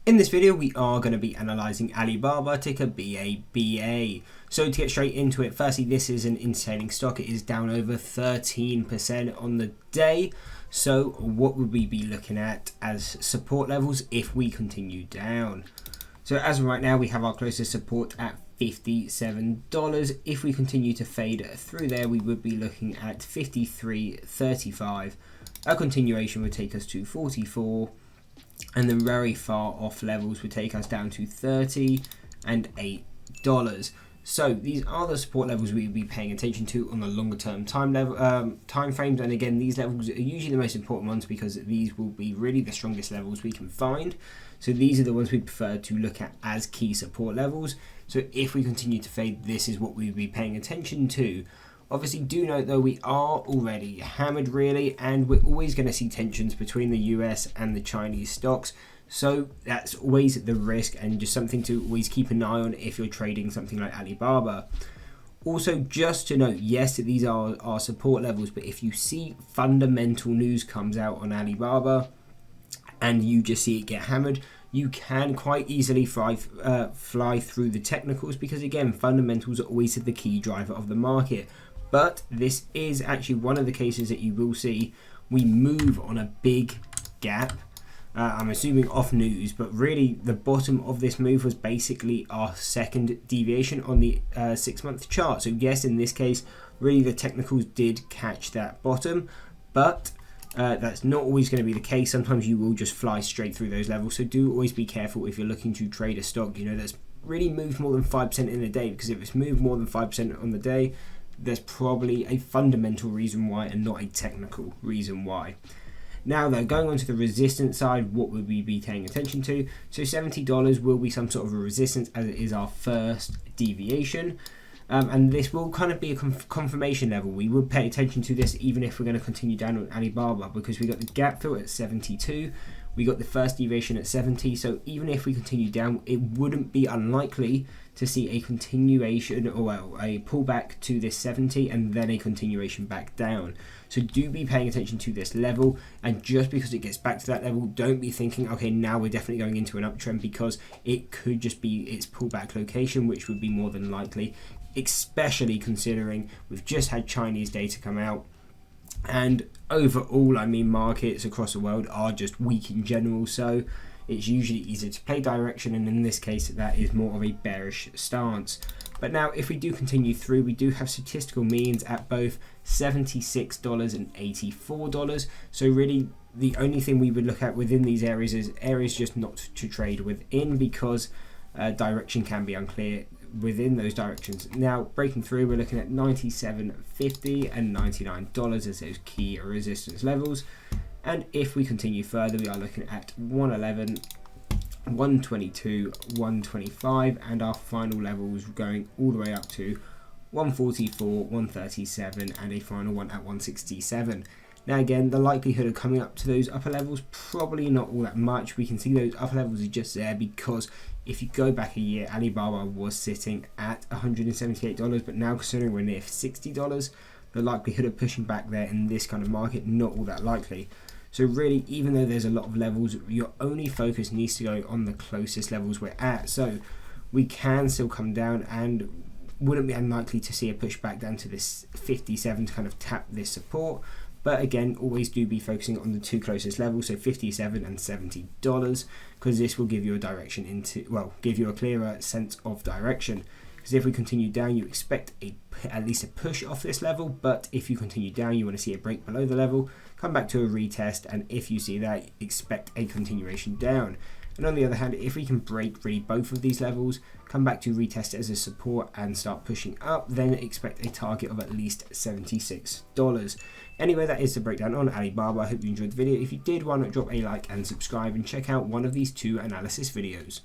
In this video, we are going to be analysing Alibaba, ticker BABA. So to get straight into it, firstly, this is an entertaining stock. It is down over 13% on the day. So what would we be looking at as support levels if we continue down? So as of right now, we have our closest support at $57. If we continue to fade through there, we would be looking at $53.35. A continuation would take us to $44. And then very far off levels would take us down to $30 and $8. So these are the support levels we would be paying attention to on the longer term time frames. And again, these levels are usually the most important ones because these will be really the strongest levels we can find. So these are the ones we prefer to look at as key support levels. So if we continue to fade, this is what we would be paying attention to. Obviously, do note though, we are already hammered really, and we're always going to see tensions between the US and the Chinese stocks. So that's always the risk and just something to always keep an eye on if you're trading something like Alibaba. Also, just to note, yes, these are our support levels, but if you see fundamental news comes out on Alibaba and you just see it get hammered, you can quite easily fly through the technicals because, again, fundamentals are always the key driver of the market. But this is actually one of the cases that you will see we move on a big gap. I'm assuming off news, but really the bottom of this move was basically our second deviation on the 6-month chart. So yes, in this case, really the technicals did catch that bottom, but that's not always going to be the case. Sometimes you will just fly straight through those levels. So do always be careful if you're looking to trade a stock, that's really moved more than 5% in a day, because if it's moved more than 5% on the day, there's probably a fundamental reason why and not a technical reason why. Now though, going on to the resistance side, what would we be paying attention to? So $70 will be some sort of a resistance as it is our first deviation. And this will kind of be a confirmation level. We would pay attention to this even if we're going to continue down on Alibaba, because we got the gap fill at 72. We got the first deviation at 70, so even if we continue down, it wouldn't be unlikely to see a continuation, or well, a pullback to this 70 and then a continuation back down. So do be paying attention to this level, and just because it gets back to that level, don't be thinking, okay, now we're definitely going into an uptrend, because it could just be its pullback location, which would be more than likely, especially considering we've just had Chinese data come out. And overall, I mean, markets across the world are just weak in general, so it's usually easier to play direction, and in this case that is more of a bearish stance. But now if we do continue through, we do have statistical means at both $76 and $84. So really the only thing we would look at within these areas is areas just not to trade within, because direction can be unclear within those directions. Now breaking through, we're looking at $97.50 and $99 as those key resistance levels, and if we continue further, we are looking at 111, 122, 125, and our final levels going all the way up to 144, 137, and a final one at 167. Now again, the likelihood of coming up to those upper levels, probably not all that much. We can see those upper levels are just there because if you go back a year, Alibaba was sitting at $178, but now considering we're near $60, the likelihood of pushing back there in this kind of market, not all that likely. So really, even though there's a lot of levels, your only focus needs to go on the closest levels we're at. So we can still come down, and wouldn't be unlikely to see a push back down to this 57 to kind of tap this support. But again, always do be focusing on the two closest levels, so $57 and $70, because this will give you a direction into, well, give you a clearer sense of direction. Because if we continue down, you expect at least a push off this level, but if you continue down, you want to see a break below the level, come back to a retest, and if you see that, expect a continuation down. And on the other hand, if we can break really both of these levels, come back to retest it as a support and start pushing up, then expect a target of at least $76. Anyway, that is the breakdown on Alibaba. I hope you enjoyed the video. If you did, why not drop a like and subscribe, and check out one of these two analysis videos.